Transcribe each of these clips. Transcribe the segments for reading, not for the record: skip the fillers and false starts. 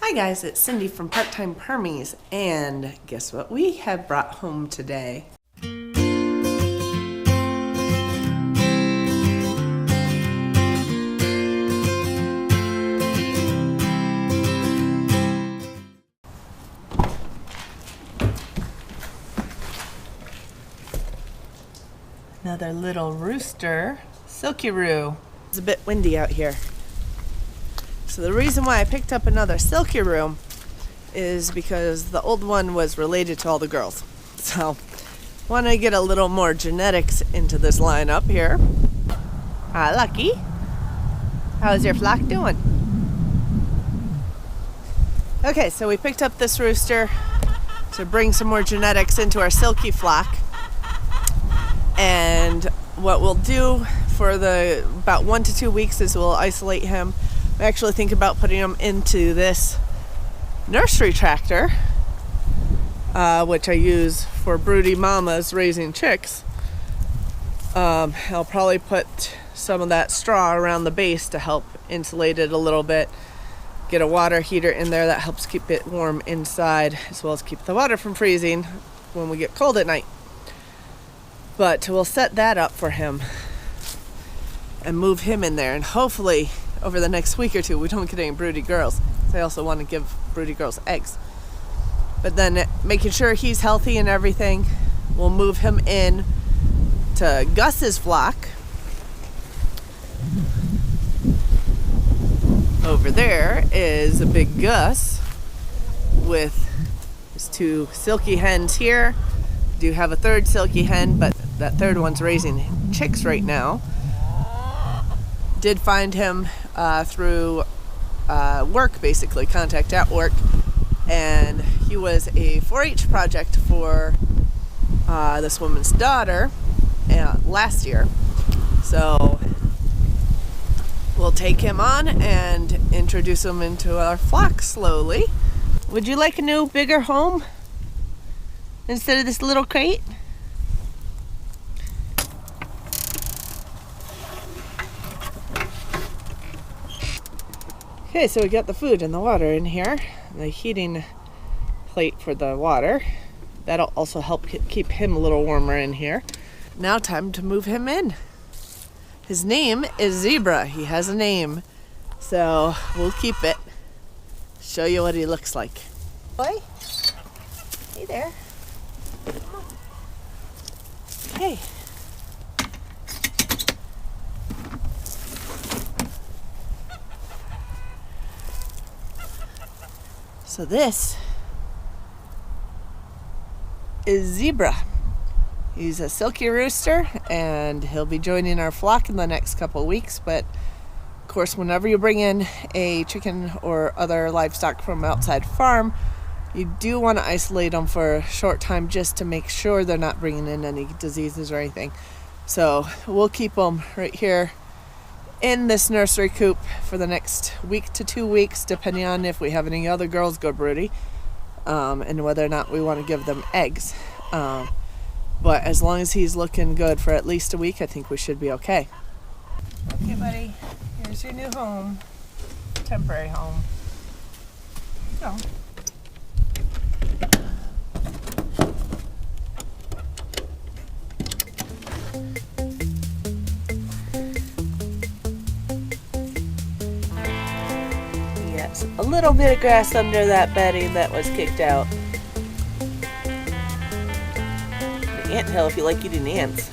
Hi guys, it's Cindy from Part-Time Permies, and guess what we have brought home today? Another little rooster, silkie roo. It's a bit windy out here. So the reason why I picked up another silkie roo is because the old one was related to all the girls. So want to get a little more genetics into this lineup here. Hi, Lucky. How's your flock doing? Okay, so we picked up this rooster to bring some more genetics into our silkie flock. And what we'll do for the about 1 to 2 weeks is we'll isolate him. I actually think about putting him into this nursery tractor, which I use for broody mamas raising chicks. I'll probably put some of that straw around the base to help insulate it a little bit. Get a water heater in there that helps keep it warm inside, as well as keep the water from freezing when we get cold at night. But we'll set that up for him and move him in there, and hopefully over the next week or two we don't get any broody girls. I also want to give broody girls eggs. But then making sure he's healthy and everything, we'll move him in to Gus's flock. Over there is a big Gus with his 2 silkie hens here. We do have a third silkie hen, but that third one's raising chicks right now. Did find him through work, basically, contact at work. And he was a 4-H project for this woman's daughter last year. So we'll take him on and introduce him into our flock slowly. Would you like a new, bigger home instead of this little crate? Okay, so we got the food and the water in here, the heating plate for the water. That'll also help keep him a little warmer in here. Now time to move him in. His name is Zebra. He has a name, so we'll keep it. Show you what he looks like. Boy, hey there. Come on. Hey. So this is Zebra. He's a silkie rooster, and he'll be joining our flock in the next couple of weeks. But of course, whenever you bring in a chicken or other livestock from outside farm, you do want to isolate them for a short time just to make sure they're not bringing in any diseases or anything. So we'll keep them right here in this nursery coop for the next week to 2 weeks, depending on if we have any other girls go broody, and whether or not we want to give them eggs. But as long as he's looking good for at least a week, I think we should be okay. Okay, buddy, here's your new home, temporary home. Go. A little bit of grass under that bedding that was kicked out. The anthill if you like eating ants.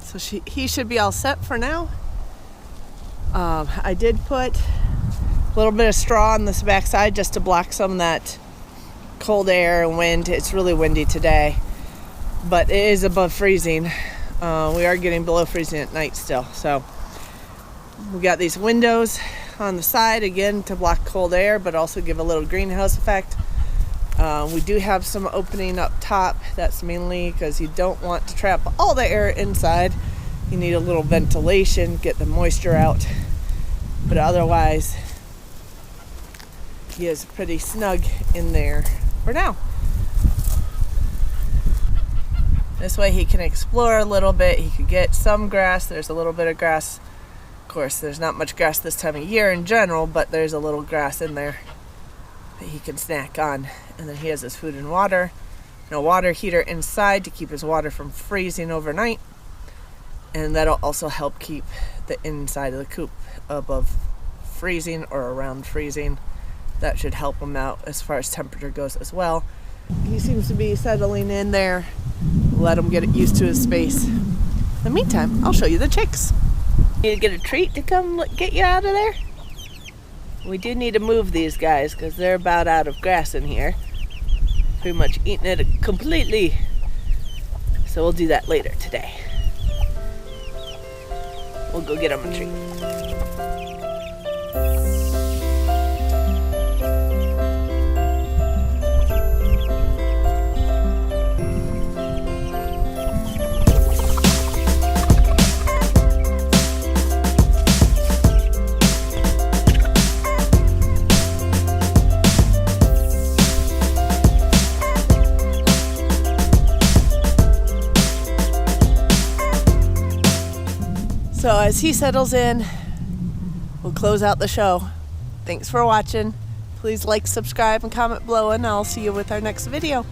So he should be all set for now. I did put a little bit of straw on this backside just to block some of that cold air and wind. It's really windy today, but it is above freezing. We are getting below freezing at night still. So we got these windows on the side again to block cold air, but also give a little greenhouse effect. We do have some opening up top. That's mainly because you don't want to trap all the air inside. You need a little ventilation, get the moisture out. But otherwise, he is pretty snug in there for now. This way he can explore a little bit. He could get some grass. There's a little bit of grass. Of course, there's not much grass this time of year in general, but there's a little grass in there that he can snack on. And then he has his food and water, and a water heater inside to keep his water from freezing overnight. And that'll also help keep the inside of the coop above freezing or around freezing. That should help him out as far as temperature goes as well. He seems to be settling in there. Let him get used to his space. In the meantime, I'll show you the chicks. Need to get a treat to come get you out of there? We do need to move these guys because they're about out of grass in here. Pretty much eating it completely. So we'll do that later today. We'll go get them a treat. So as he settles in, we'll close out the show. Thanks for watching. Please like, subscribe, and comment below, and I'll see you with our next video.